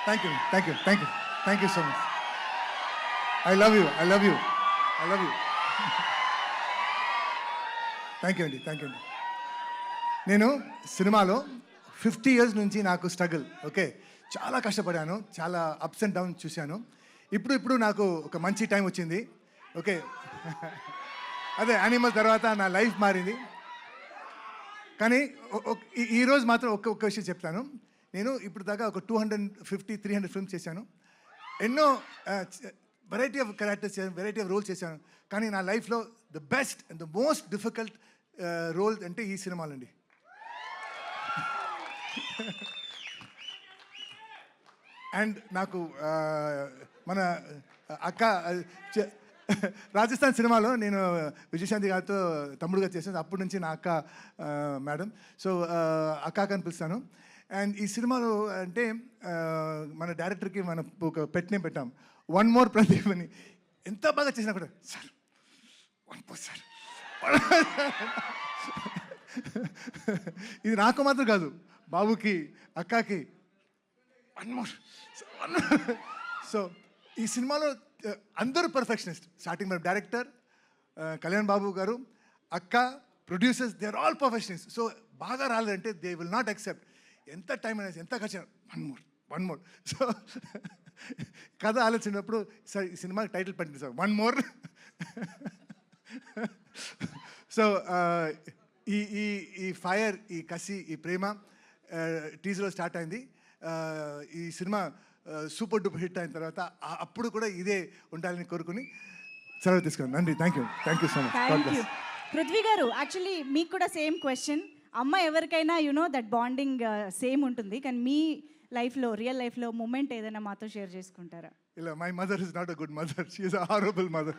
Thank you thank you thank you thank you so much. I love you I love you I love you. Thank you అండి thank you అండి. నేను సినిమాలో 50 years నుంచి నాకు struggle, okay, చాలా కష్టపడాను, చాలా ups and downs చూశాను. ఇప్పుడు నాకు ఒక మంచి టైం వచ్చింది, ఓకే. అదే యానిమల్ తర్వాత నా లైఫ్ మారింది. కానీ ఈరోజు మాత్రం ఒక్క విషయం చెప్తాను. నేను ఇప్పుడు దాకా ఒక 250-300 ఫిల్మ్స్ చేశాను. ఎన్నో వెరైటీ ఆఫ్ క్యారెక్టర్స్ చేశాను, వెరైటీ ఆఫ్ రోల్స్ చేశాను. కానీ నా లైఫ్లో the best and the most difficult role అంటే ఈ సినిమాలండి. అండ్ నాకు మన అక్క రాజస్థాన్ సినిమాలో నేను విజయశాంతి గారితో తమ్ముడుగా చేశాను. అప్పటి నుంచి నా అక్క మేడం, సో అక్క అని పిలుస్తాను. అండ్ ఈ సినిమాలో అంటే మన డైరెక్టర్కి మనం ఒక పెట్ నేమ్ పెట్టాం, వన్ మోర్ ప్రదీప్ అని. ఎంత బాగా చేసినా కూడా సార్ వన్ మోర్ సార్. ఇది నాకు మాత్రం కాదు, బాబుకి అక్కకి వన్ మోర్. సో ఈ సినిమాలో అందరూ పర్ఫెక్షనిస్ట్. స్టార్టింగ్ మన డైరెక్టర్ కళ్యాణ్ బాబు గారు, అక్క, producers, they are all perfectionist. So బాగా రాలేదంటే దే విల్ నాట్ యాక్సెప్ట్. ఎంత టైం అనేది ఎంత ఖర్చు, వన్ మోర్. సో కథ ఆలోచించినప్పుడు సార్ ఈ సినిమాకి టైటిల్ పెట్టండి సార్, వన్ మోర్. సో ఈ ఈ ఈ ఫైర్, ఈ కసి, ఈ ప్రేమ టీజర్లో స్టార్ట్ అయింది. ఈ సినిమా సూపర్ డూపర్ హిట్ అయిన తర్వాత అప్పుడు కూడా ఇదే ఉండాలని కోరుకుని సెలవు తీసుకున్నాను. నండి, thank you so much. Thank you. Prithvi గారు, యాక్చువల్లీ మీకు కూడా సేమ్ క్వశ్చన్. అమ్మ ఎవరికైనా దట్ బాండింగ్ సేమ్ ఉంటుంది, కానీ మీ లైఫ్లో, రియల్ లైఫ్లో మూమెంట్ ఏదైనా మాతో షేర్ చేసుకుంటారా? ఇలా my mother is not a good mother, she is a horrible mother.